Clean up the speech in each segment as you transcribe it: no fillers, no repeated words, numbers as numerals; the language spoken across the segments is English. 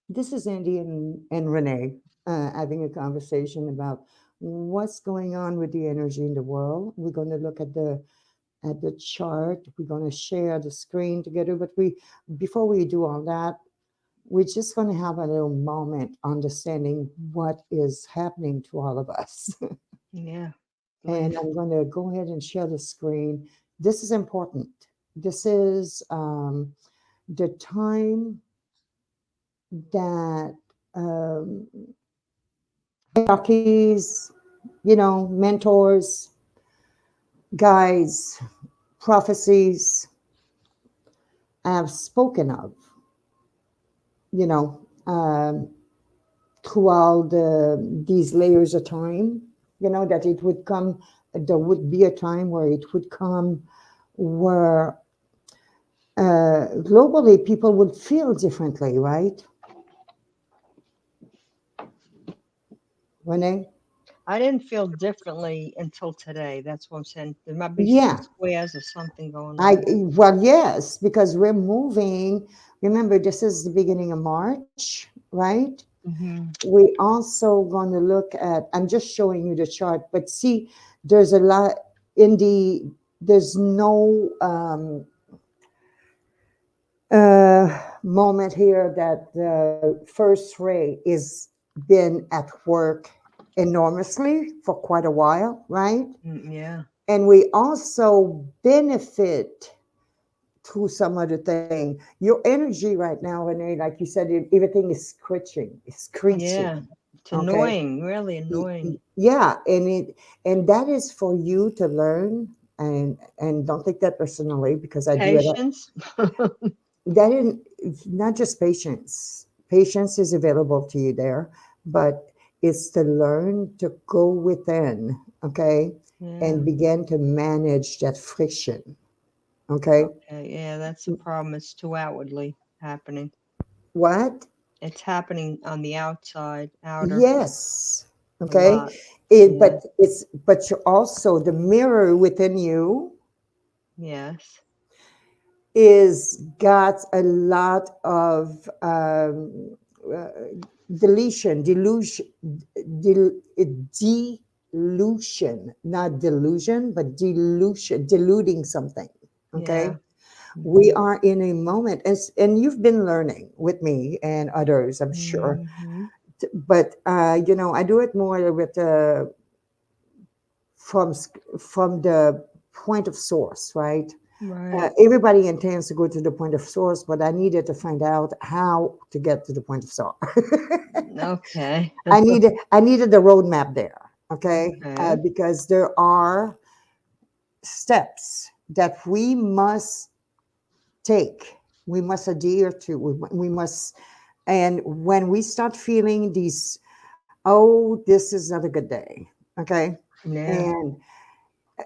This is Andy and Renee having a conversation about what's going on with the energy in the world. We're going to look at the chart. We're going to share the screen together. But we before we do all that, we're just going to have a little moment understanding what is happening to all of us. Yeah. And Life. I'm going to go ahead and share the screen. This is important. This is the time that um, hierarchies, mentors, guides, prophecies have spoken of, you know, um, throughout these layers of time, that it would come, there would be a time where it would come where globally people would feel differently, right? Renee? I didn't feel differently until today. That's what I'm saying. There might be some Yeah, squares or something going I on. well, yes, because we're moving. Remember, this is the beginning of March, right? Hmm. We also going to look at. I'm just showing you the chart, but see, there's a lot in the. There's no moment here that the first ray is been at work enormously for quite a while, right? Yeah. And we also benefit through some other thing. Your energy right now, Renee, like you said, everything is screeching. Yeah. It's Okay. annoying, really annoying. Yeah, and that is for you to learn, and don't take that personally because I do it. Patience. That is it's not just patience. Patience is available to you there, but it's to learn to go within, okay, Yeah. and begin to manage that friction. Okay. Okay. Yeah, that's the problem. It's too outwardly happening. What? It's happening on the outside, outer Yes. a Okay. lot. It, Yeah. but you're also the mirror within you Yes. is got a lot of uh, deletion, delusion, del, delusion, not delusion, but delusion, deluding something. Okay. Yeah. We Hmm. are in a moment, and you've been learning with me and others, I'm sure. Hmm. But I do it more with from from the point of source, right? Right. Everybody intends to go to the point of source, but I needed to find out how to get to the point of source. Okay. I needed the roadmap there, okay? Okay. Because there are steps that we must take, we must adhere to, we must. And when we start feeling these, oh, this is not a good day, okay? Yeah. And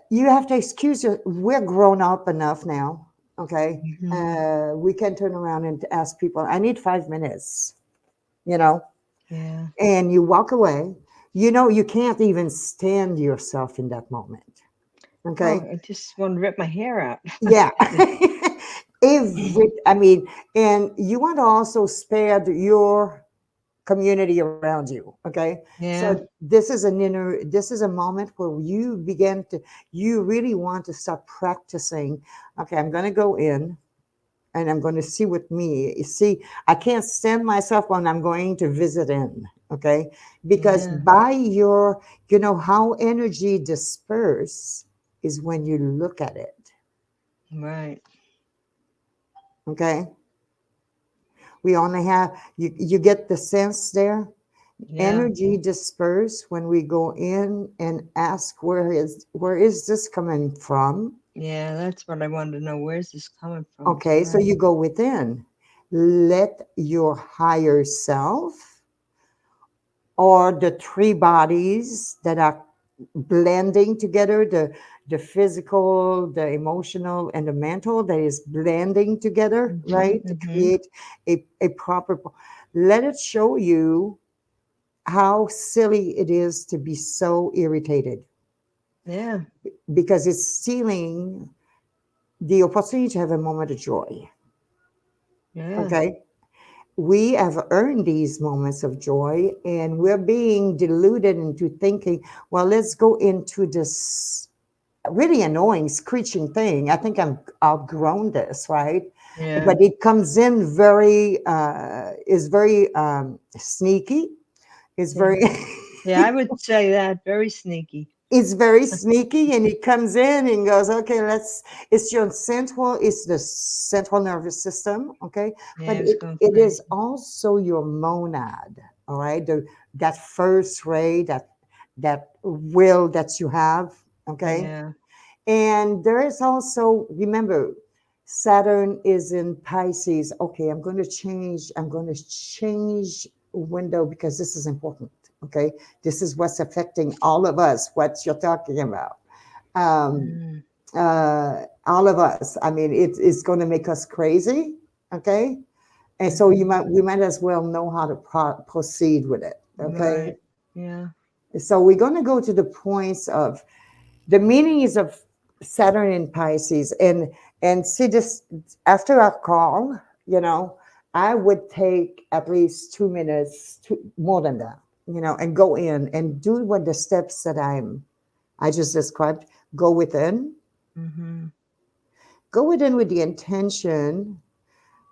you have to excuse your, we're grown up enough now, okay? Hmm. We can turn around and ask people, I need 5 minutes, you know, Yeah. and you walk away. You can't even stand yourself in that moment, Oh, okay? I just want to rip my hair out. Yeah. I mean, and you want to also spare your community around you, okay? So Yeah. this is a moment where you really want to start practicing. Okay, I'm going to go in and I'm going to see with me. You see, I can't stand myself when I'm going to visit in, okay? Because Yeah. by how energy disperse is when you look at it, Right. okay? We only have you get the sense there. Yeah. Energy disperse when we go in and ask where is this coming from. Yeah. That's what I wanted to know. Where's this coming from Okay, so tonight? you go within, let your higher self or the three bodies that are blending together, the physical, the emotional, and the mental, that is blending together, Hmm. right, to Hmm. create a proper, let it show you how silly it is to be so irritated, Yeah. because it's stealing the opportunity to have a moment of joy. Yeah. Okay. we have earned these moments of joy, and we're being deluded into thinking, well, let's go into this really annoying screeching thing. I think I'm outgrown this, right? Yeah. But it comes in very, is very sneaky. It's Yeah. very, Yeah. I would say that very sneaky. it's very sneaky, and it comes in and goes, okay, it's the central nervous system, okay? Yeah. But It was it, going it is crazy. also your monad, all right? That first ray, that will that you have, okay? Yeah. And there is also, remember, Saturn is in Pisces. Okay, I'm going to change window because this is important. Okay, this is what's affecting all of us, what you're talking about. Um, Mm, all of us. I mean, it's going to make us crazy. Okay. And so hmm. we might as well know how to proceed with it. Okay. Right. Yeah. So we're going to go to the points of the meanings of Saturn in Pisces, and see this after our call. I would take at least 2 minutes, more than that, and go in and do what the steps that I just described. Go within, Mm-hmm. go within with the intention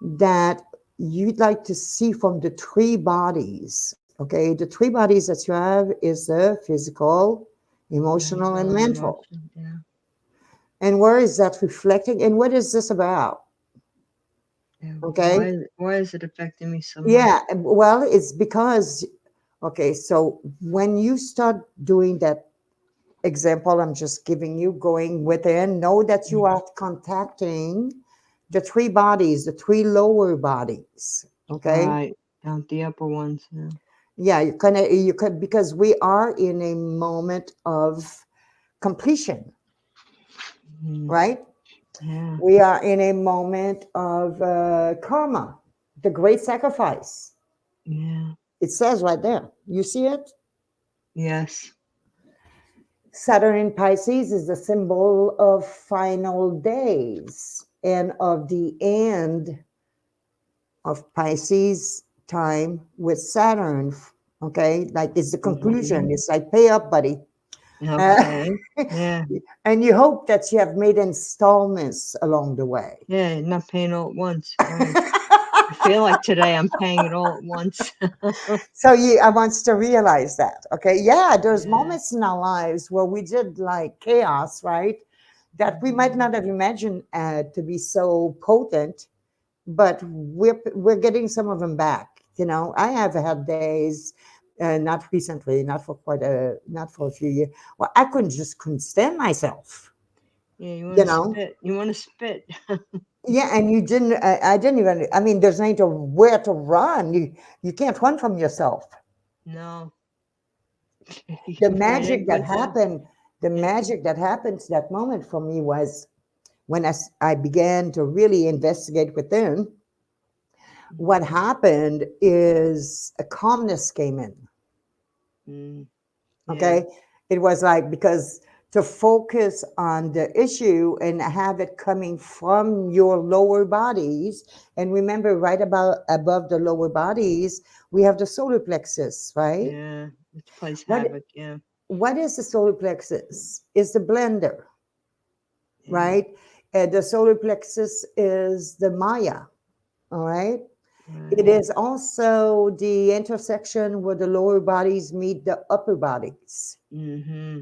that you'd like to see from the three bodies. Okay, the three bodies that you have is the physical, emotional, and Mental and mental. emotion. Yeah. And where is that reflecting? And what is this about? And Okay. why is it affecting me so much? Yeah. Well, it's because, okay, so when you start doing that example I'm just giving you, going within, know that you Mhm. are contacting the three bodies, the three lower bodies. Okay. Right. Down the upper ones. Yeah. Yeah. You could, because we are in a moment of completion, Mhm. right? Yeah. We are in a moment of karma, the great sacrifice. Yeah. It says right there. You see it? Yes. Saturn in Pisces is the symbol of final days and of the end of Pisces time with Saturn. Okay, like it's the conclusion. Hmm. It's like pay up, buddy. Uh, Okay. Yeah. and you hope that you have made installments along the way. Yeah. Not paying all at once. Right. I feel like today I'm paying it all at once. So I want to realize that. Okay, yeah, there's Yeah. moments in our lives where we did like chaos, right? That we might Hmm. not have imagined to be so potent, but we're getting some of them back. I have had days, not recently, not for a few years. Well, I couldn't stand myself. Yeah. You want You to know, spit. You want to spit. yeah, and you didn't. I didn't even. I mean, there's no where to run. You can't run from yourself. No. The You're right in magic that with them. happened, the Yeah. magic that happened to that moment for me was when I began to really investigate within. What Hmm. happened is a calmness came in. Mm. Yeah. Okay. It was like, because to focus on the issue and have it coming from your lower bodies. And remember, right about above the lower bodies, we have the solar plexus, right? Yeah. It plays What havoc. Yeah. what is the solar plexus? It's the blender, Yeah. right? The solar plexus is the Maya, all right? It Right. is also the intersection where the lower bodies meet the upper bodies, Mm-hmm.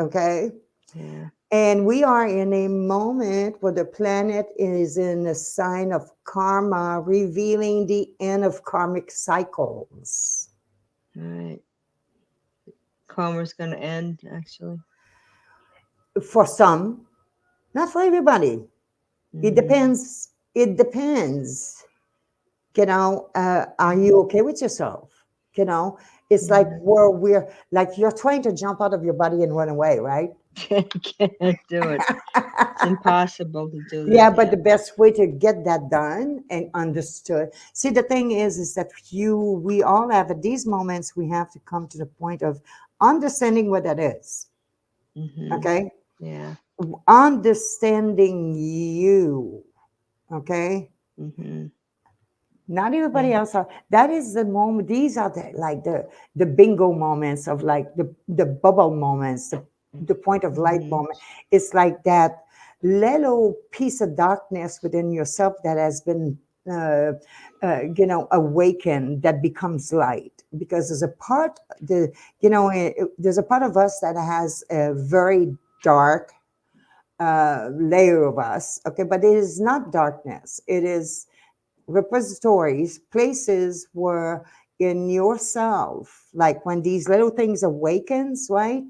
okay? Yeah. And we are in a moment where the planet is in a sign of karma, revealing the end of karmic cycles. Right. Karma's gonna end, actually. For some, not for everybody. It Mm-hmm. depends. It depends. Are you okay with yourself? You know, it's like Yeah. where we're like you're trying to jump out of your body and run away, right? Can't do it. It's impossible to do Yeah, that. but Yeah. the best way to get that done and understood. See, the thing is that we all have at these moments, we have to come to the point of understanding what that is. Mm-hmm. Okay. Yeah. Understanding you. Okay. Mm-hmm. Not everybody Yeah. else are. That is the moment. These are the bingo moments of like the bubble moments, the point of light Mm-hmm. moment. It's like that little piece of darkness within yourself that has been uh, awakened, that becomes light, because there's a part there's a part of us that has a very dark layer of us. Okay, but it is not darkness. It is repositories, places where in yourself, like when these little things awakens, right?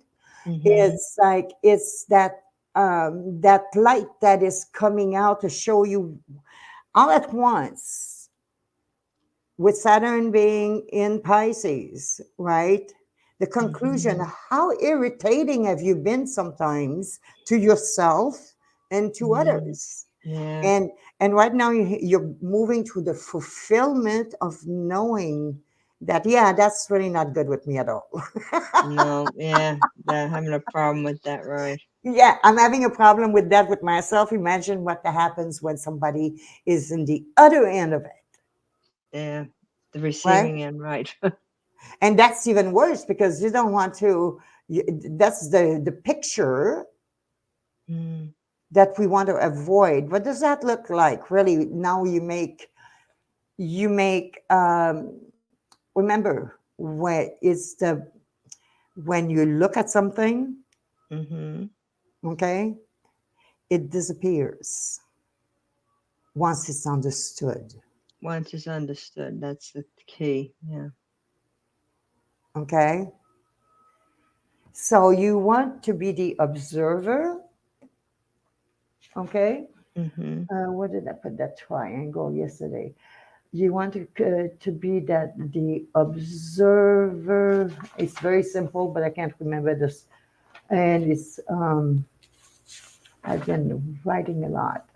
Mm-hmm. It's like it's that light that is coming out to show you all at once, with Saturn being in Pisces, right? The conclusion, Mm-hmm. how irritating have you been sometimes to yourself and to Mm. others? Yeah. And and right now you're moving to the fulfillment of knowing that, yeah, that's really not good with me at all. No. Yeah. That having a problem with that, right? Yeah, I'm having a problem with that with myself. Imagine what happens when somebody is in the other end of it, Yeah. The right? receiving end, right? And that's even worse because you don't want to. That's the picture Mm. that we want to avoid. What does that look like? Really, now you make. Remember, when you look at something, Mm-hmm. okay, it disappears once it's understood. Once it's understood, that's the key. Yeah. Okay, so you want to be the observer. Okay, Mm-hmm. where did I put that triangle yesterday? You want to be that the observer. It's very simple, but I can't remember this. And it's I've been writing a lot.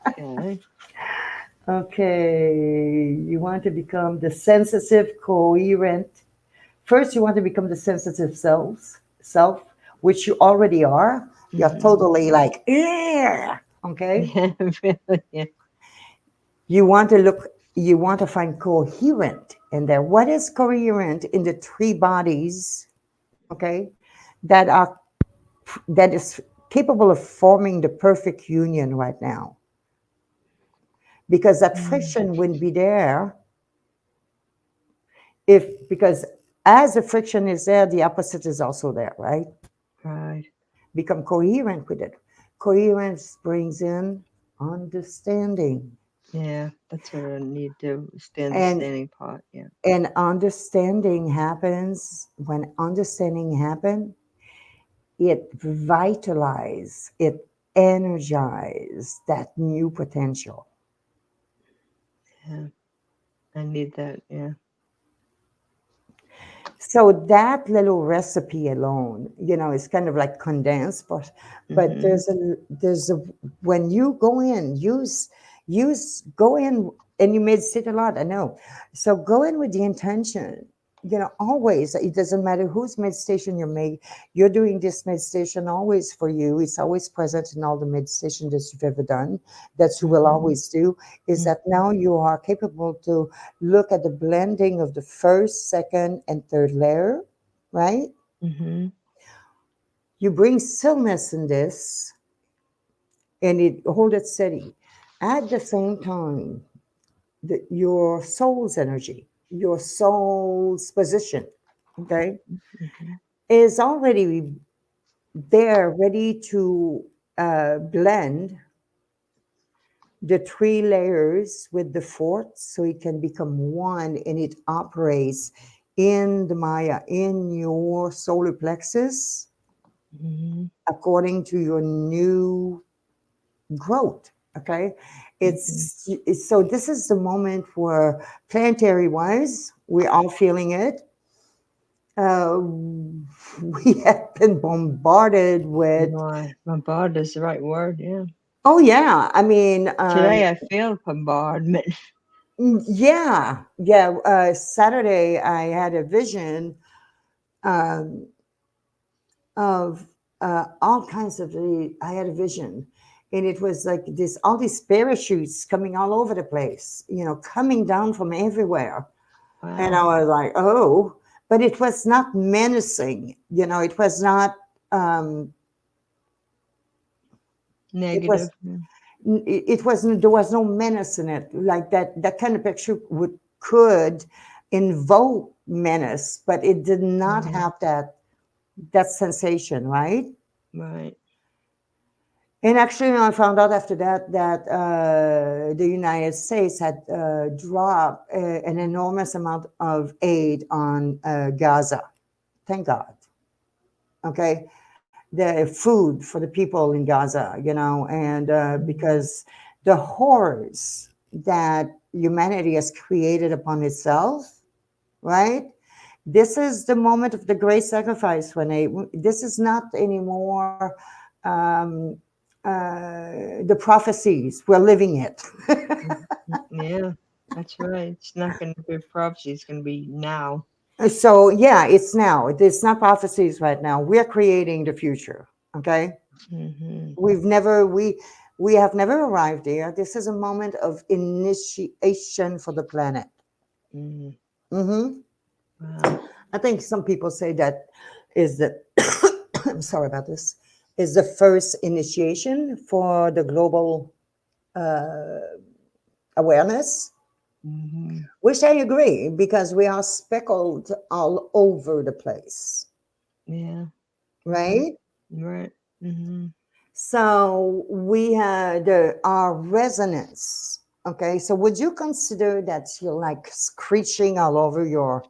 Okay. Okay, you want to become the sensitive, coherent. First, you want to become the sensitive self, which you already are. You're Mm-hmm. totally like, yeah. Okay. Yeah. Really. Yeah. You want to find coherent in there. What is coherent in the three bodies, okay, that are that is capable of forming the perfect union right now? Because that Mm. friction wouldn't be there if because as the friction is there, the opposite is also there, right? Right. Become coherent with it. Coherence brings in understanding. Yeah. That's what I need to stand the And standing part. Yeah. and understanding happens when understanding happens, it vitalizes, it energizes that new potential. Yeah. I need that. Yeah. So that little recipe alone, is kind of like condensed, but Mm-hmm. there's a when you go in, go in, and you meditate a lot, I know. So go in with the intention, always. It doesn't matter whose meditation you're doing this meditation always for you. It's always present in all the meditation that you've ever done, that you will Mm-hmm. always do, is that now you are capable to look at the blending of the first, second, and third layer, right? Mm-hmm. You bring stillness in this, and it hold it steady. At the same time, your soul's energy, your soul's position, okay, Mm-hmm. is already there, ready to blend the three layers with the fourth, so it can become one, and it operates in the Maya, in your solar plexus, Mm-hmm. according to your new growth. Okay, Mm-hmm. it's so this is the moment where, planetary wise, we're all feeling it. uh, we have been bombarded with. Bombard is the right word. Yeah. Oh yeah, I mean, Today I feel bombardment. yeah, yeah. Saturday I had a vision um, of all kinds of. I had a vision, and it was like this, all these parachutes coming all over the place, coming down from everywhere. And I Wow. was like, oh, but it was not menacing. It was not, um, it was, Negative. Yeah. it wasn't, there was no menace in it. Like that kind of picture could invoke menace, but it did not Mhm. have that sensation, right? Right. And actually, I found out after that the United States had dropped an enormous amount of aid on Gaza. Thank God. Okay, the food for the people in Gaza, and Mhm. because the horrors that humanity has created upon itself, right? This is the moment of the great sacrifice, Renee. This is not anymore um, the prophecies. We're living it. Mhm. Yeah, that's right. It's not going to be a prophecy. It's going to be now. So, yeah, it's now. It's not prophecies right now. We're creating the future. Okay. Hmm. We have never arrived there. This is a moment of initiation for the planet. Hmm. Hmm. Wow. I think some people say that is the I'm sorry about this, is the first initiation for the global awareness, Hmm. which I agree because we are speckled all over the place, Yeah. Hmm. right? Right. Hmm. So we had our resonance. Okay, so would you consider that you're like screeching all over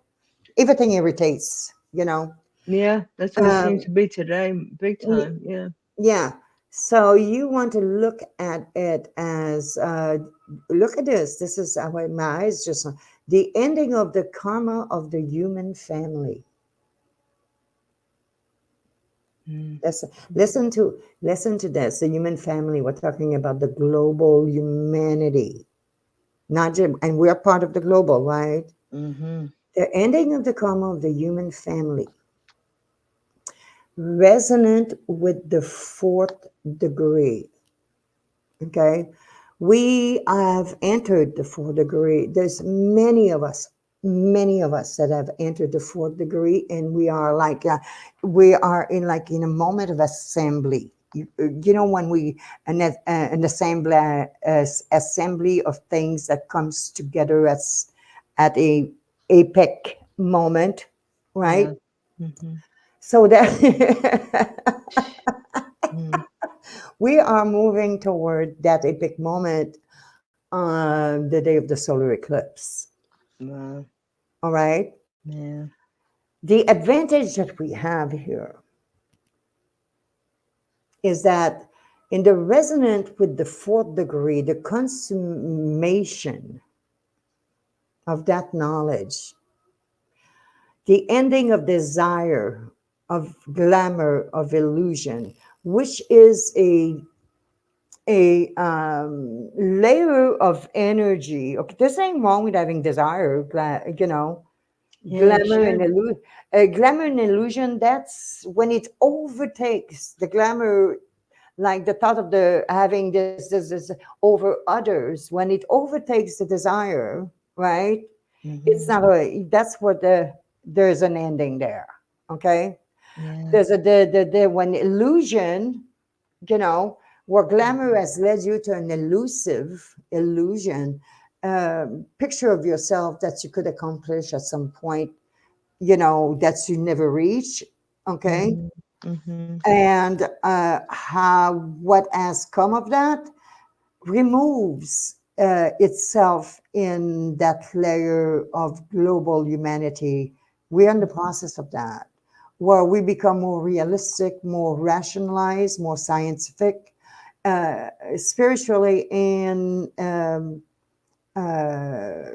everything irritates, Yeah, that's what it seems Um, to be today, big y- time. Yeah. yeah. So you want to look at it as look at this. This is my eyes just the ending of the karma of the human family. Mm. Listen, listen to this. The human family. We're talking about the global humanity, not just, and we're part of the global, right? Hmm. The ending of the karma of the human family, resonant with the fourth degree. Okay, we have entered the fourth degree. There's many of us that have entered the fourth degree, and we are in a moment of assembly. When an assembly of things that comes together as at a epic moment, right? Yeah. Hmm. So that Mm. we are moving toward that epic moment on the day of the solar eclipse. Wow. All right. Yeah. The advantage that we have here is that in the resonant with the fourth degree, the consummation of that knowledge, the ending of desire, of glamour, of illusion, which is a layer of energy. Okay, there's nothing wrong with having desire, Yeah, it glamour and should. illusion. Glamour and illusion. That's when it overtakes the glamour, like the thought of the having this over others. When it overtakes the desire, right? It's Hmm. not a. That's what there's an ending there. Okay. Yeah. There's a the when illusion, you know, where glamour Mhm. has led you to an elusive illusion, picture of yourself that you could accomplish at some point, that you never reach. Okay. Mhm. Mhm. And how what has come of that removes itself in that layer of global humanity. We're in the process of that, where we become more realistic, more rationalized, more scientific, spiritually, and uh,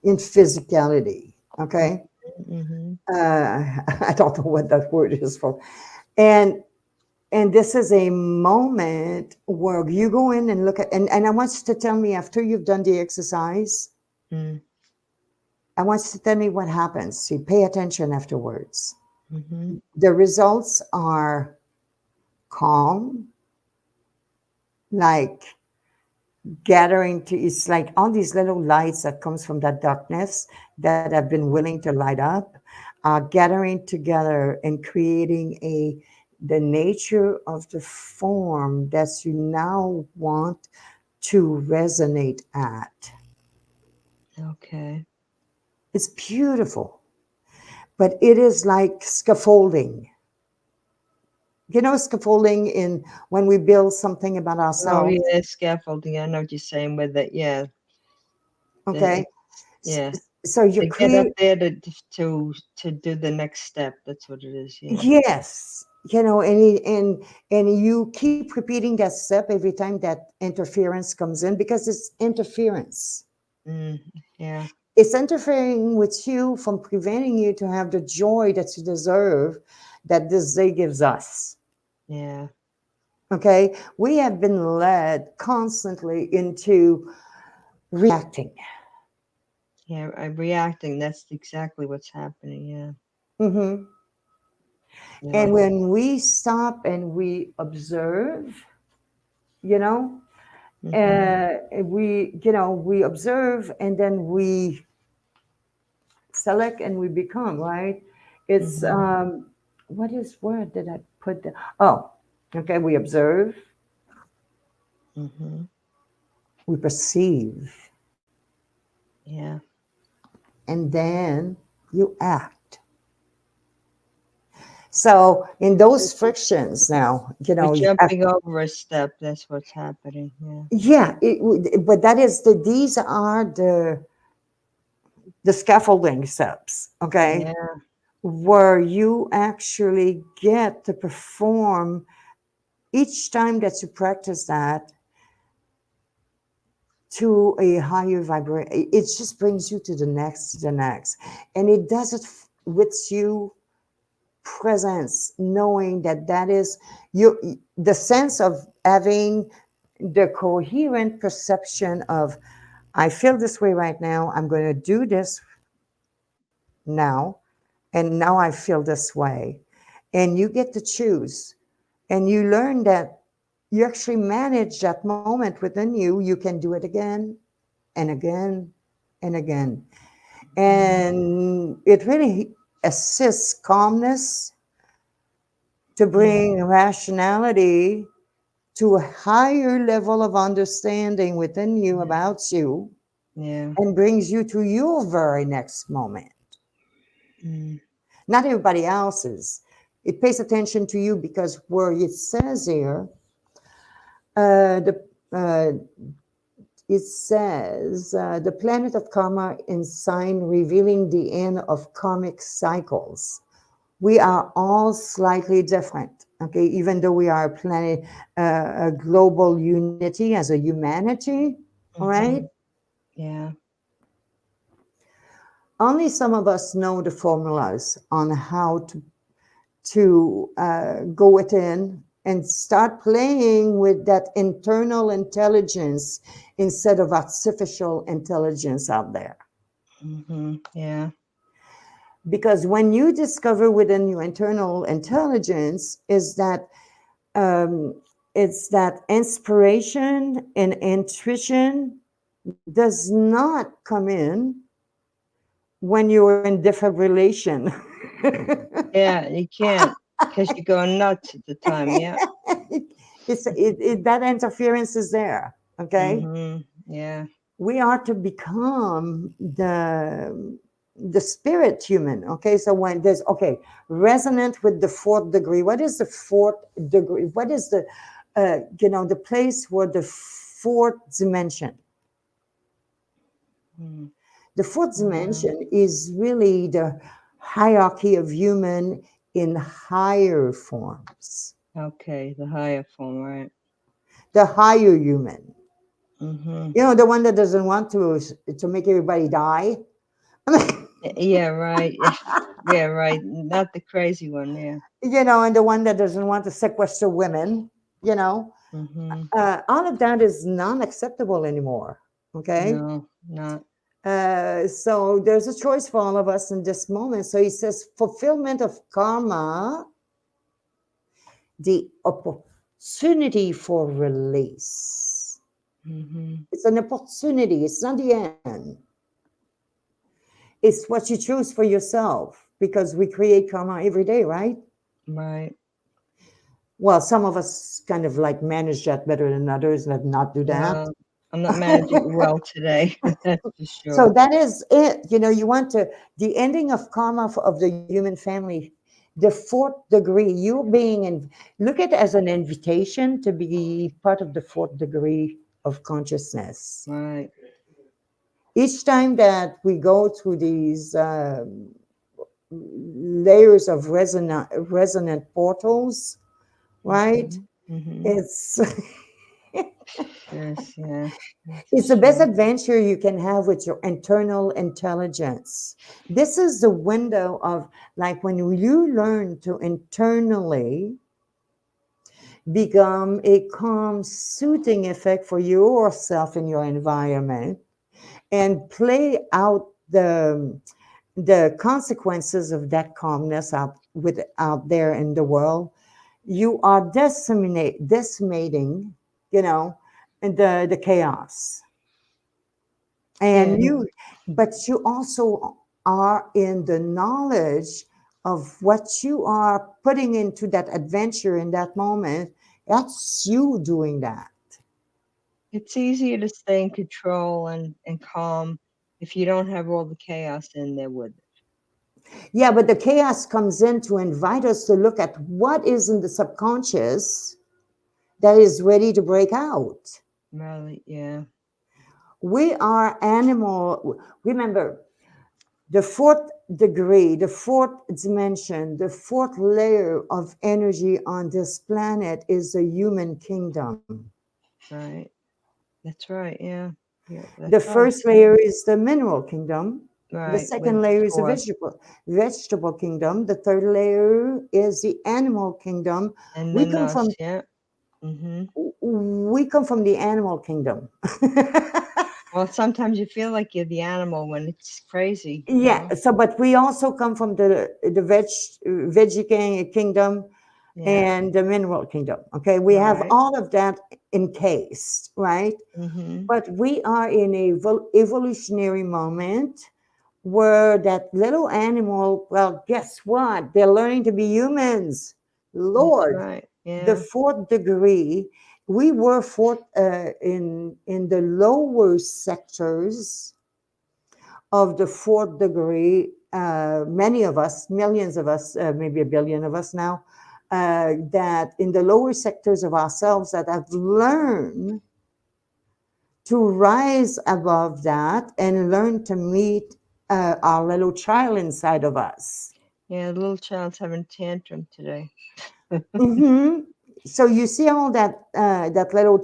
in physicality. Okay. Mhm. I don't know what that word is for. And this is a moment where you go in and look at, and I want you to tell me after you've done the exercise, Mm. I want you to tell me what happens. You pay attention afterwards. Mhm. The results are calm, like gathering to, it's like all these little lights that comes from that darkness that have been willing to light up, gathering together and creating a the nature of the form that you now want to resonate at. Okay. It's beautiful, but it is like scaffolding. You know, scaffolding in when we build something about Oh ourselves. yeah, scaffolding. I know what you're saying with it. Yeah, Okay, it's yeah. so you To get up create. there to do the next step. That's what it is. Yeah. Yes, you know, and you keep repeating that step every time that interference comes in because it's interference. Mm, yeah. It's interfering with you from preventing you to have the joy that you deserve that this day gives us. Yeah. Okay, we have been led constantly into reacting. Yeah. I'm reacting. That's exactly what's happening. Yeah. Hmm. Yeah. And Like. when we stop and we observe, you know, Mhm. we observe and then we select and we become, right? It's Mhm. what is word did I put there? Oh, okay, we observe, Mhm. we perceive, Yeah. and then you act. So in those frictions now, We're jumping over a step. That's what's happening. Yeah. yeah, but that is these are the scaffolding steps, okay, Yeah. where you actually get to perform each time that you practice that to a higher vibration. It just brings you to the next. And it does it with you presence, knowing that that is you, the sense of having the coherent perception of, I feel this way right now. I'm going to do this now. And now I feel this way. And you get to choose. And you learn that you actually manage that moment within you. You can do it again and again and again. Mhm. And it really assists calmness to Yeah. bring rationality to a higher level of understanding within you Yeah. about you Yeah. and brings you to your very next moment, Mm. not everybody else's. It pays attention to you because where it says here, the it says the planet of karma in sign revealing the end of karmic cycles. We are all slightly different, okay, even though we are a planet, a global unity as a humanity, all right? Mhm. Yeah. Only some of us know the formulas on how to go within and start playing with that internal intelligence instead of artificial intelligence out there. Mhm. Yeah. Because when you discover within your internal intelligence is that um, it's that inspiration and intuition does not come in when you're in defibrillation. Yeah. You can't because you're going nuts at the time. Yeah. That interference is there. Okay, Mhm. Yeah. we are to become the spirit human. Okay, so when there's okay resonant with the fourth degree. What is the fourth degree? What is the the place where the fourth dimension, Mm. the fourth Yeah. dimension is really the hierarchy of human in higher forms, Okay. The higher form, right? the higher human, Mhm. the one that doesn't want to make everybody die. Yeah. Right. Yeah. Yeah. Right. Not the crazy one. Yeah. And the one that doesn't want to sequester women, you know, Mhm. all of that is non-acceptable anymore. Okay. No. Not. So there's a choice for all of us in this moment. So he says fulfillment of karma, the opportunity for release. Mhm. It's an opportunity. It's not the end. It's what you choose for yourself because we create karma every day, right? Right. Well, some of us kind of like manage that better than others and not do that. Well, I'm not managing it well today. That's for So sure. that is it. You know, you want to, the ending of karma of the human family, the fourth degree, you being in, look at it as an invitation to be part of the fourth degree of consciousness. Right. Each time that we go through these layers of resonant portals, right? Mhm. Mhm. It's Yes, yeah. it's That's the best true. adventure you can have with your internal intelligence. This is the window of like when you learn to internally become a calm, soothing effect for yourself and your environment and play out the consequences of that calmness out there in the world. You are decimating, you know, the chaos. Yeah. And you, but you also are in the knowledge of what you are putting into that adventure in that moment. That's you doing that. It's easier to stay in control and calm if you don't have all the chaos in there with it. Yeah, but the chaos comes in to invite us to look at what is in the subconscious that is ready to break out. Really, yeah. We are animal. Remember, the fourth degree, the fourth dimension, the fourth layer of energy on this planet is the human kingdom. Right. That's right, yeah. Yeah, The that's right. first layer is the mineral kingdom. The Right, with second layer is the fourth. vegetable kingdom. The third layer is the animal kingdom. And We then come us, from yeah. Mhm. we come from the animal kingdom. Well, sometimes you feel like you're the animal when it's crazy, you Yeah. know? So, but we also come from the veggie kingdom Yeah. and the mineral kingdom. Okay, we have Right. all of that encased, right? Mhm. But we are in a evolutionary moment where that little animal, well, guess what? They're learning to be humans. That's Lord, right. the Yeah. fourth degree, we were fourth in the lower sectors of the fourth degree. Many of us, millions of us, maybe a billion of us now, that in the lower sectors of ourselves that have learned to rise above that and learn to meet our little child inside of us. Yeah, the little child's having tantrum today. Hmm. So you see all that little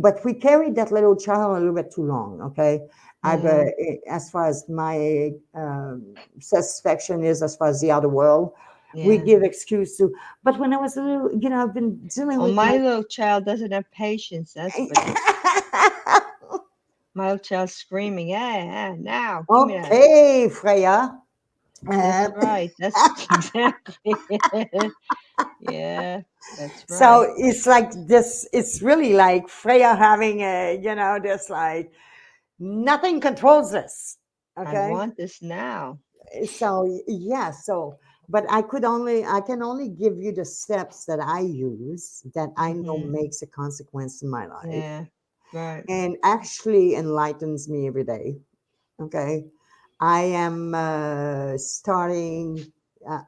but we carried that little child a little bit too long. Okay, Yeah. as far as my satisfaction is, as far as the other world, we Yeah. give excuse to. But when I was a little, I've been dealing Well, with my little child doesn't have patience, that's for my little child's screaming, "Yeah, now, give me that." Okay, Freya. That's Uh, right. That's exactly it. Yeah, that's right. so it's like this. It's really like Freya having this like nothing controls us. I Okay. want this now. So yeah, but I can only give you the steps that I use that I know Mhm. makes a consequence in my life Yeah. Right. and actually enlightens me every day. Okay. I am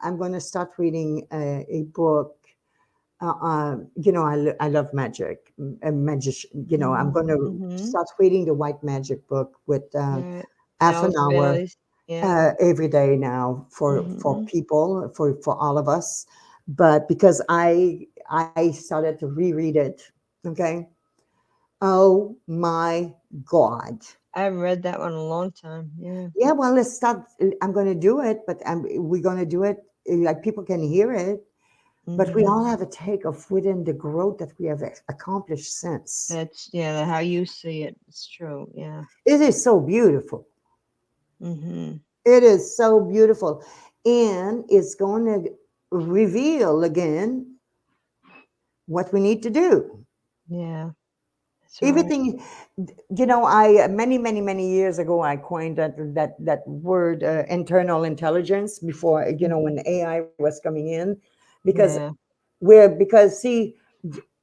I'm going to start reading a book. I love magic, magic. I'm Mhm. going to Mhm. start reading the White Magic book with Right. half an Alice hour Bailey's. Yeah. every day now for Mhm. people for all of us. But because I started to reread it, okay. Oh my God! I haven't read that one in a long time. Yeah. Yeah, well, let's start. I'm going to do it, but we're going to do it like people can hear it. But we Mhm. all have a take of within the growth that we have accomplished since. That's yeah, how you see it. It's true. Yeah. It is so beautiful. Mhm. It is so beautiful. And it's going to reveal again what we need to do. Yeah. That's right. Everything, I many years ago I coined that word, internal intelligence, before, Mhm. when AI was coming in, because Yeah. because see,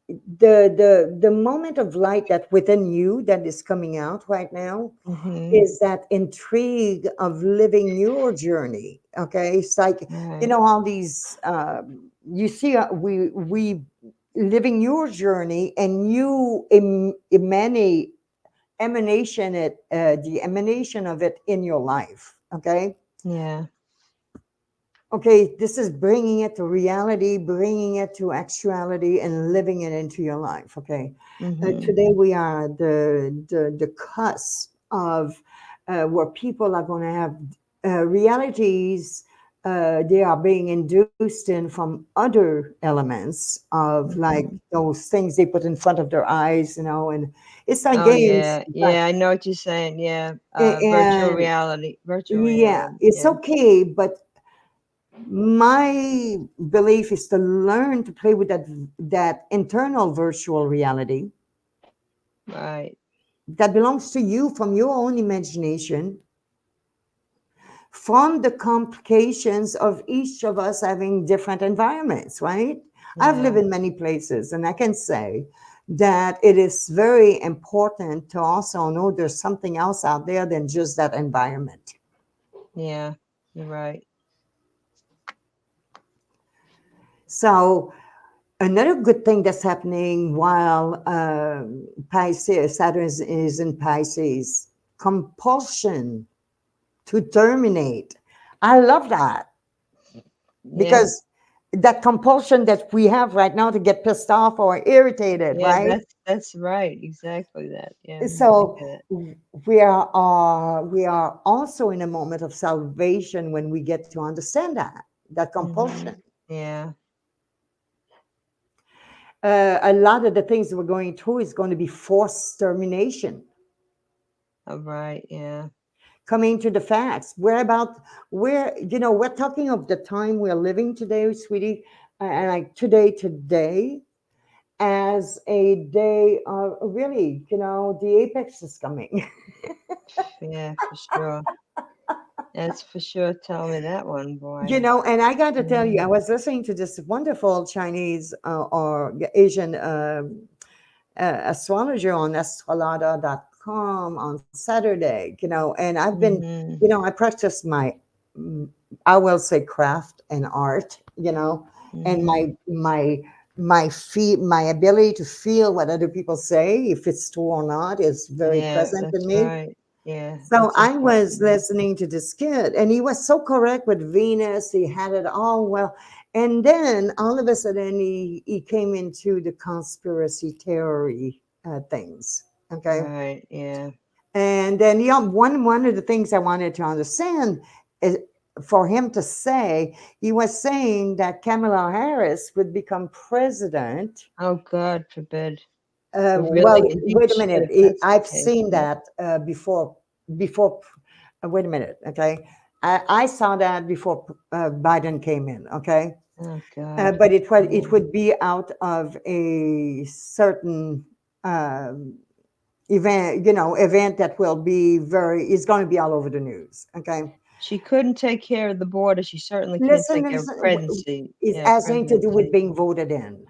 the moment of light that within you that is coming out right now Mhm. is that intrigue of living your journey. Okay, it's like, Right. all these, you see, we living your journey, and you the emanation of it in your life. Okay, Yeah. this is bringing it to reality, bringing it to actuality, and living it into your life. Okay, Mhm. today we are the cusp of, where people are going to have, realities, they are being induced in from other elements of, like, Mhm. those things they put in front of their eyes, and it's like Oh games, yeah. but Yeah, I know what you're saying. Yeah. Virtual and reality. Virtual yeah, reality. it's Yeah. okay, but my belief is to learn to play with that internal virtual reality Right. that belongs to you, from your own imagination, from the complications of each of us having different environments, right? I've lived Yeah. in many places, and I can say that it is very important to also know there's something else out there than just that environment. Yeah. You're right. So, another good thing that's happening while, Pisces, Saturn is in Pisces, compulsion to terminate. I love that, Yeah. because that compulsion that we have right now to get pissed off or irritated, Yeah, right? that's right. Exactly that. Yeah, I think So of that. we are also in a moment of salvation when we get to understand that compulsion. Mhm. Yeah. A lot of the things we're going through is going to be forced termination. All right. Yeah. Coming to the facts, we're talking of the time we're living today, sweetie, and like today as a day of, really, the apex is coming. Yeah, for sure. That's for sure. Tell me that one, boy. And I got to tell you, Yeah. I was listening to this wonderful Chinese, or Asian, astrologer on astrolada.com on Saturday, and I've been, Mhm. I practice my, mm, I will say, craft and art, and Mhm. my ability to feel what other people say, if it's true or not, is very Yeah, present in that's me. right. Yeah, So that's I important. was Yeah. listening to this kid, and he was so correct with Venus. He had it all well. And then all of a sudden, he came into the conspiracy theory, things. Okay. Right. Yeah. And then, one of the things I wanted to understand is, for him to say, he was saying that Kamala Harris would become president. Oh, God forbid. Well, Really? And he wait a should minute. if that's the I've case. seen Yeah. that, before. Wait a minute. Okay, I saw that before, Biden came in. Okay, Oh, God. but it Yeah. would be out of a certain, um, event that will be very is going to be all over the news. Okay, She couldn't take care of the border. She certainly can't listen, take care of listen. presidency. It Yeah, has nothing to do with presidency. being voted in.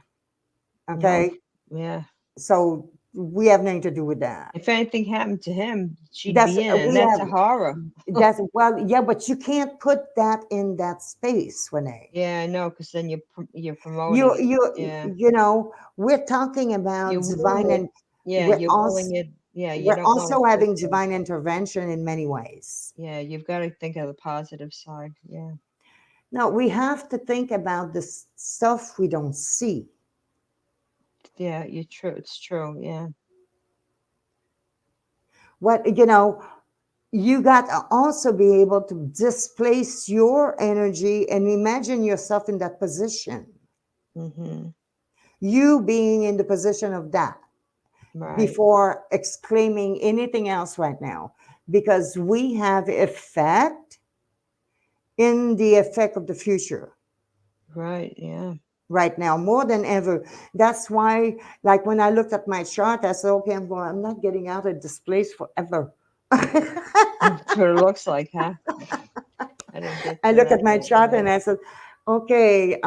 No. Okay, Yeah. so we have nothing to do with that. If anything happened to him, she'd That's be in, and we that's have a horror. That's well, yeah, but you can't put that in that space, Renee. Yeah, I know, because then you're You promoting it. you Yeah. you know, we're talking about You're willing divine, it. and Yeah, we're you're also willing it. Yeah, you we're don't want also to put having the. divine intervention in many ways. Yeah, you've got to think of the positive side. Yeah. Now we have to think about the stuff we don't see. Yeah, you're true. It's true. Yeah. What you got to also be able to displace your energy and imagine yourself in that position. Mhm. You being in the position of that, Right. before exclaiming anything else right now, because we have effect in the effect of the future. Right. Yeah. right now more than ever. That's why, like when I looked at my chart, I said, okay, I'm not getting out of this place forever. That's what it looks like, huh? I didn't get I to looked at that my yet. chart Yeah. and I said, okay,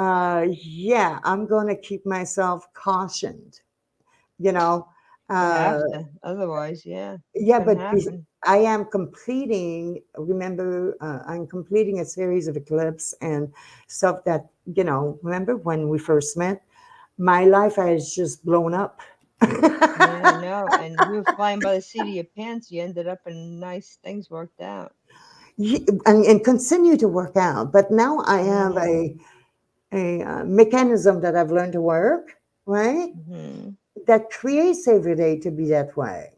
yeah, I'm going to keep myself cautioned, you know. You Uh, have to. Otherwise, yeah, it's yeah, gonna but happen. I am completing, remember, I'm completing a series of eclipse and stuff that, remember when we first met? My life has just blown up. Yeah, I know. And you were flying by the seat of your pants. You ended up in nice things worked out. And continue to work out. But now I have Yeah. a mechanism that I've learned to work, right? Hmm. That creates every day to be that way.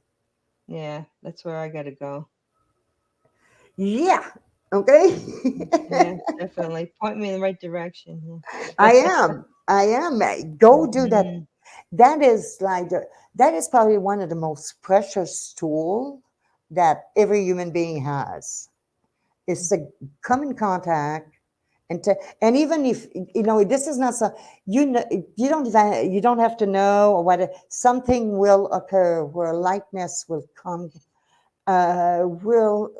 Yeah, that's where I gotta go. Yeah. Okay. Yeah, definitely. Point me in the right direction. I Yeah. am. I am. Go do that. Hmm. That is that is probably one of the most precious tool that every human being has. Is to come in contact and even if this is not so you don't have to know or what something will occur where lightness will come uh will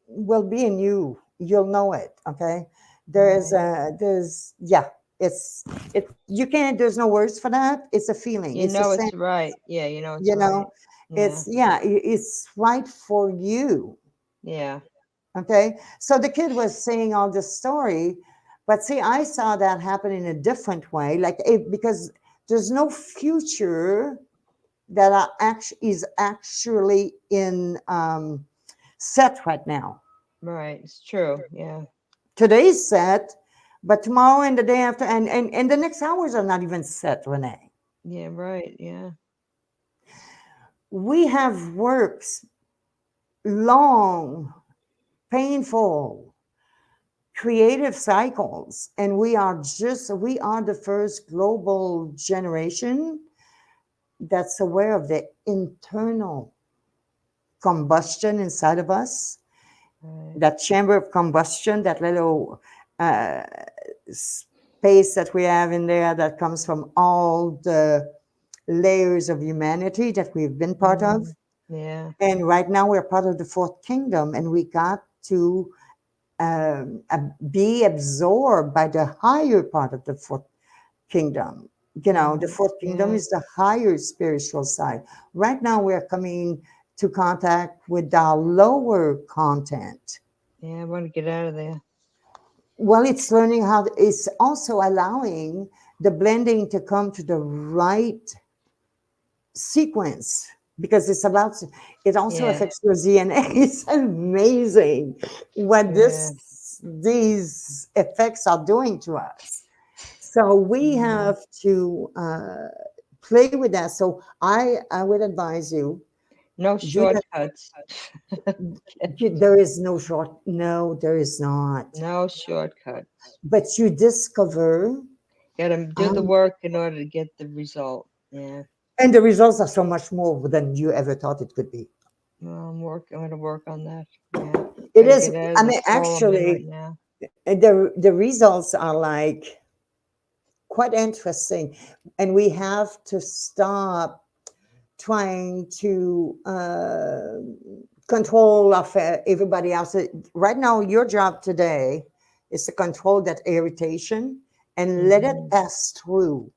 will be in you, you'll know it. Okay, Right. there's yeah, it you can't, there's no words for that. It's a feeling, You it's a know sense. it's right. Yeah, you know it's you right. know Yeah. it's yeah, it's right for you. Yeah. Okay. So the kid was saying all this story, but see, I saw that happen in a different way. Because there's no future that is actually in set right now. Right. It's true. Yeah. Today's set, but tomorrow and the day after and the next hours are not even set, Renee. Yeah, right. Yeah. We have works long, painful, creative cycles, and we are the first global generation that's aware of the internal combustion inside of us, Right. that chamber of combustion, that little uh, space that we have in there that comes from all the layers of humanity that we've been part of. Mm. Yeah. And right now we're part of the fourth kingdom, and we got to be absorbed by the higher part of the fourth kingdom. The Hmm. fourth kingdom Yeah. is the higher spiritual side. Right now, we're coming to contact with our lower content. Yeah. I want to get out of there. Well, it's learning how, it's also allowing the blending to come to the right sequence because it also Yeah. affects your DNA. It's amazing what Yeah. these effects are doing to us. So we Hmm. have to play with that. So I would advise you No do that. shortcuts. There is no short. No, there is not. No shortcuts. But you discover, Got to do the um, work in order to get the result. Yeah. and the results are so much more than you ever thought it could be. Well, I'm going to work on that. Yeah. It Got to is. get out I of the mean, stall I'm in right actually, now. the results are like quite interesting, and we have to stop trying to control of everybody else. Right now, your job today is to control that irritation and let it Hmm. pass through.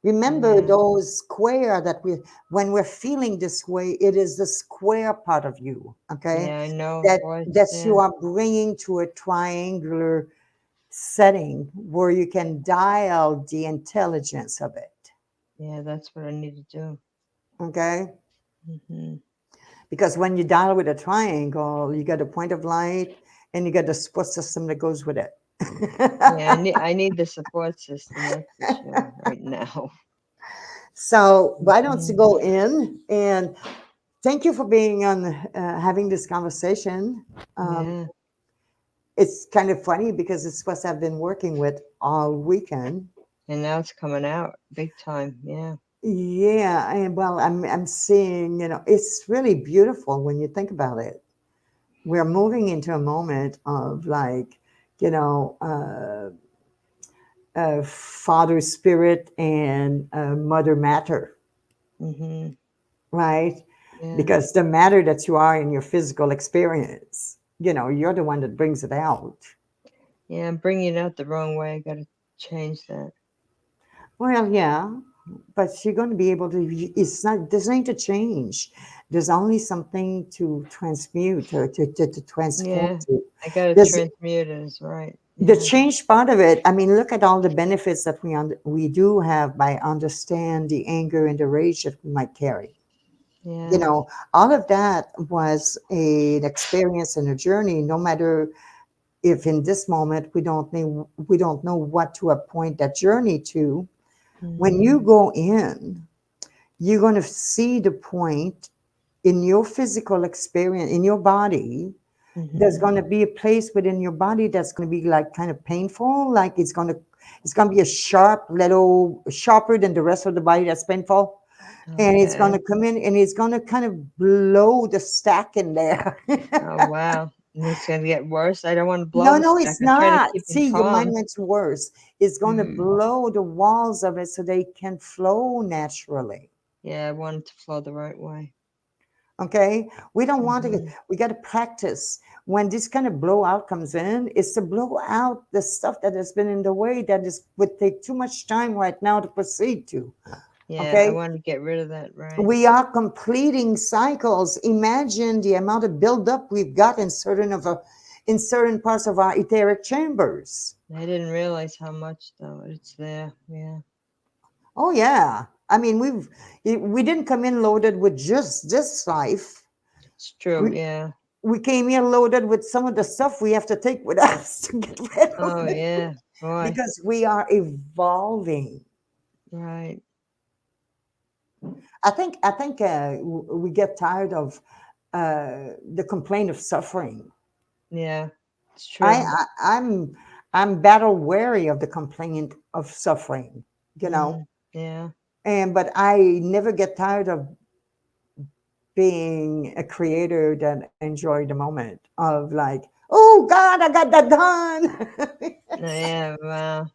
Remember Yeah. those square that when we're feeling this way, it is the square part of you, okay? Yeah, I know. That Boy, that you yeah. are bringing to a triangular setting where you can dial the intelligence of it, Yeah, that's what I need to do. okay? Hmm. Because when you dial with a triangle, you get a point of light and you get the support system that goes with it. Yeah, I need the support system, that's for sure, right now. So why don't you Hmm. go in and thank you for being on, having this conversation. Um, Yeah, it's kind of funny because it's what I've been working with all weekend. and now it's coming out big time. Yeah. Yeah, and well, I'm seeing, it's really beautiful when you think about it. We're moving into a moment of like, you know, father spirit and mother matter, Mhm. right? Yeah. Because the matter that you are in your physical experience, you're the one that brings it out. Yeah, I'm bringing it out the wrong way. I gotta change that. Well, yeah, but you're going to be able to. It's not. There's nothing to change. There's only something to transmute or to transform Yeah, to. I gotta There's transmute it. Is right. the Yeah. change part of it. I mean, look at all the benefits that we do have by understand the anger and the rage that we might carry. You Yeah. know, all of that was an experience and a journey. No matter if in this moment we don't know what to appoint that journey to. When Mhm. you go in, you're going to see the point in your physical experience in your body. There's Mhm. going to be a place within your body that's going to be like kind of painful, like it's going to be a little sharper than the rest of the body that's painful, and it's going Okay. to come in and it's going to kind of blow the stack in there. Oh wow. And it's gonna get worse. I don't want to blow No, the no, stack. it's I'm trying to not. keep it See, your mind calm. went worse. It's going to Mm. blow the walls of it so they can flow naturally. Yeah, I want it to flow the right way. Okay, we don't want to. Mhm. We got to practice. When this kind of blowout comes in, is to blow out the stuff that has been in the way that is would take too much time right now to proceed to. Yeah, I Okay, want to get rid of that. Right. we are completing cycles. Imagine the amount of buildup we've got in certain parts of our etheric chambers. I didn't realize how much though. It's there. Yeah. Oh yeah, I mean we didn't come in loaded with just this life. It's true. We Yeah. we came here loaded with some of the stuff we have to take with us to get rid of Oh it yeah. Boy. because we are evolving. Right. I think we get tired of the complaint of suffering. Yeah. It's I, true. I I'm battle wary of the complaint of suffering, you know, Mm. Yeah. and but I never get tired of being a creator that enjoy the moment of like, oh God, I got that done. Yeah. Wow.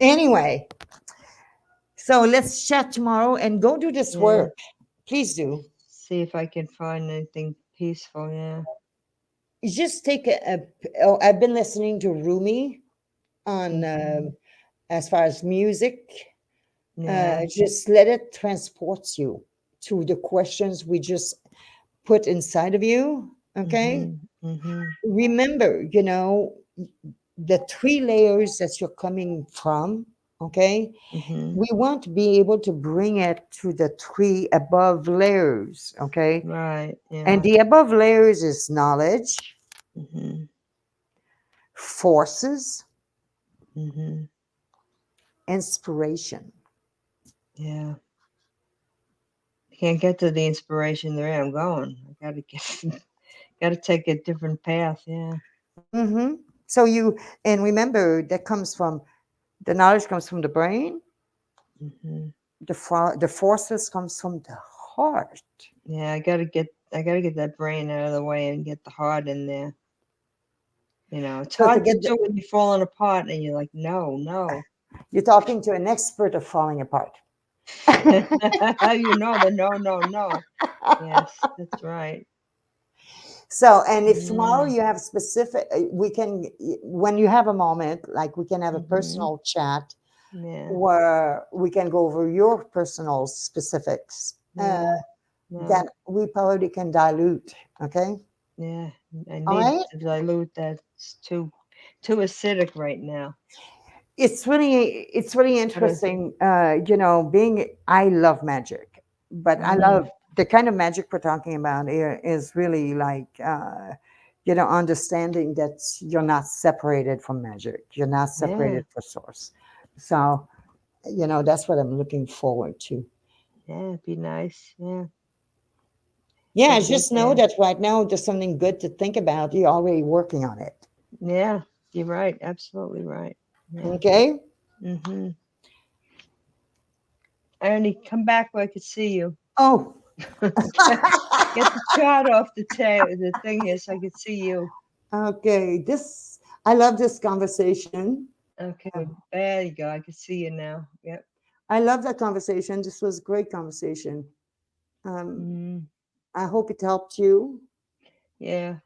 Anyway, so let's chat tomorrow and go do this Yeah. work. Please do. See if I can find anything peaceful. Yeah. You just take oh, I've been listening to Rumi on Mhm. as far as music. Yeah. Just let it transport you to the questions we just put inside of you. Okay. Mhm. Mhm. Remember, the three layers that you're coming from. Okay. Mhm. We want to be able to bring it to the three above layers. Okay. Right. And Yeah. the above layers is knowledge, Mhm. forces, Mhm. inspiration. Yeah. I can't get to the inspiration the way I'm going. I gotta get. Gotta take a different path. Yeah. Hmm. So and remember, that comes from the knowledge comes from the brain, Mhm. the forces comes from the heart. Yeah. I gotta get that brain out of the way and get the heart in there. It's So to hard to get do when you're falling apart and you're like, no, no. you're talking to an expert of falling apart. The no, no, no. Yes, that's right. So, and if tomorrow Mm, you have specific, we can, when you have a moment, like we can have a mm-hmm. personal chat Yeah, where we can go over your personal specifics yeah, that no, we probably can dilute. Okay. yeah. I All need right. to dilute that. It's too acidic right now. It's really Gotta, interesting. Being, I love magic, but I mm, love the kind of magic we're talking about here is really like, understanding that you're not separated from magic. You're not yeah, separated from source. So, that's what I'm looking forward to. yeah, it'd be nice. Yeah, Yeah, gotta get just know there. that right now there's something good to think about. You're already working on it. Yeah, you're right. Absolutely right. Yeah. Okay. Mm-hmm. Ernie, come back where I could see you. Oh, Get the chart off the thing here so I could see you. okay. I love this conversation. Okay, there you go. I can see you now. Yep. I love that conversation. This was a great conversation. Um, Mm, I hope it helped you. yeah.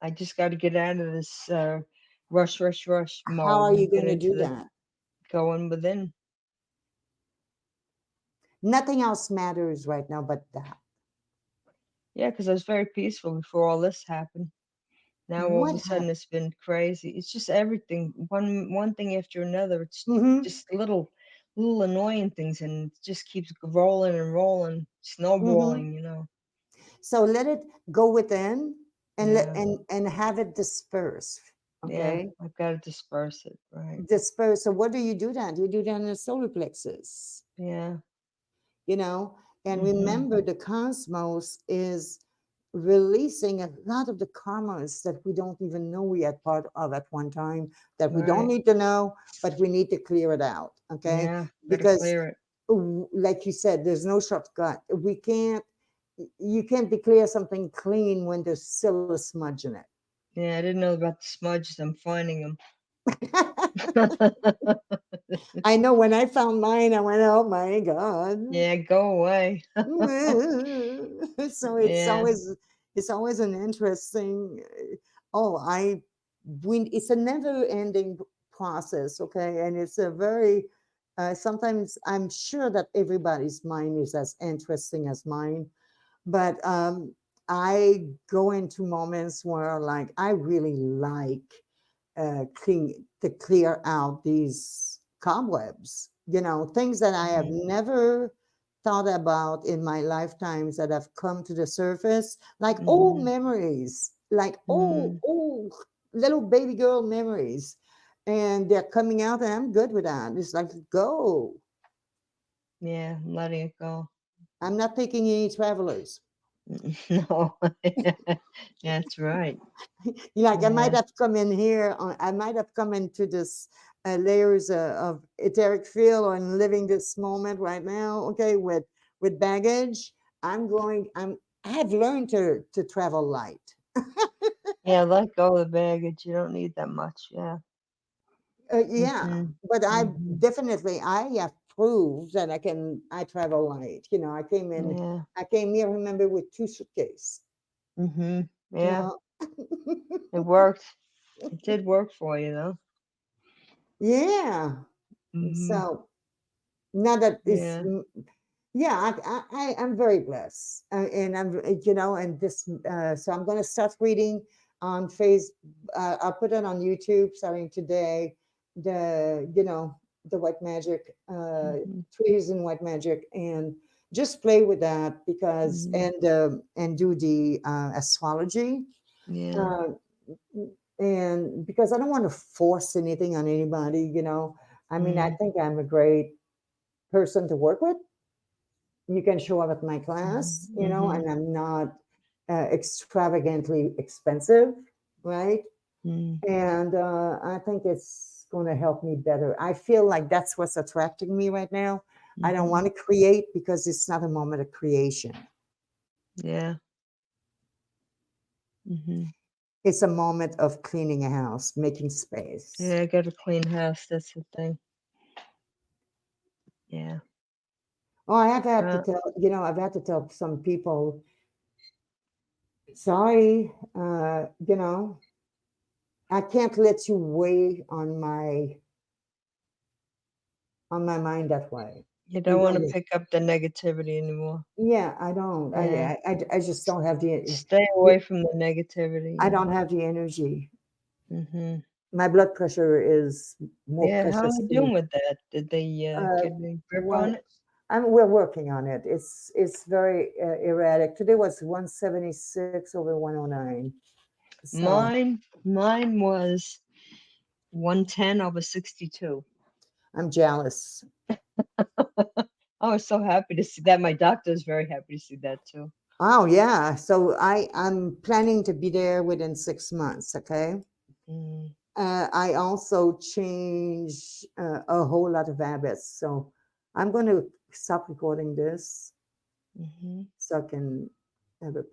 I just got to get out of this rush, rush, rush How mode are you and get going to into do the that? going within. Nothing else matters right now but that. Yeah, because I was very peaceful before all this happened. Now all of What a sudden happened? it's been crazy. It's just everything, one thing after another. It's Mm-hmm. just little annoying things, and it just keeps rolling and rolling, Mm-hmm. snowballing. You know. So let it go within and Yeah, and have it disperse. yeah. Okay. I've got to disperse it. Right. Disperse. So what do you do then? You do that in the solar plexus, Yeah. you know? And Mhm. remember, the cosmos is releasing a lot of the karmas that we don't even know we had part of at one time, that we don't Right. need to know, but we need to clear it out. Okay. Yeah. Got to Because, clear it. like you said, there's no shortcut. We can't, you can't declare something clean when there's still a smudge in Yeah, I didn't know about the smudges. I'm finding it. them. I know when I found mine, I went, oh my God. Yeah, go away. So Yeah. it's always an interesting. Oh, I we it's a never ending process, okay, and it's a very sometimes I'm sure that everybody's mind is as interesting as mine, but I go into moments where like I really like to clear out these cobwebs, things that I have Mhm. never thought about in my lifetimes that have come to the surface, like old Mhm. memories, like Mhm. little baby girl memories. And they're coming out, and I'm good with that. It's like, go. Yeah, I'm letting it go. I'm not taking any travelers. No. That's right. Like I might Yeah. have come in here, I might have come into this layers of etheric field and living this moment right now, okay, with baggage. I have learned to travel light. Yeah, let go of the baggage. You don't need that much. Yeah. Yeah, Mhm. but Mhm. I have proved that I travel light. Yeah. I came here, remember, with two suitcases. Mhm. Yeah. Yeah. It worked. It did work for you though. Yeah. Mhm. So now that is, Yeah. yeah, I'm very blessed, and and this, so I'm going to start reading on Face. I'll put it on YouTube starting today. The white magic, Mhm. trees and white magic, and just play with that because Mhm. and do the astrology, Yeah. uh, and because I don't want to force anything on anybody. I mean, I Mhm. think I'm a great person to work with. You can show up at my class, Mhm. Mhm. and I'm not extravagantly expensive, right? Mhm. And I think it's going to help me better. I feel like that's what's attracting me right now. I don't Mhm. want to create because it's not a moment of creation. Yeah. Mhm. It's a moment of cleaning a house, making Yeah, space. I got a clean house. That's the thing. Yeah. Oh, I have had to Uh, tell, I've had to tell some people, sorry, I can't let you weigh on my mind that way. you don't You want to know, pick up the negativity anymore. yeah, I don't. Yeah. I just don't have Stay away from the negativity. I Yeah. don't have the energy. Mhm. My blood pressure is more Yeah. How are precious they to me. doing with that? Did they Uh, get any grip on well, it? we're working on it. It's very erratic. Today was 176 over 109. So Mine was 110 over 62. I'm jealous. I was so happy to see that. My doctor is very happy to see that too. Oh yeah. So I'm planning to be there within 6 months. Okay. Mm, I also change a whole lot of habits. So I'm going to stop recording this mhm. so I can have it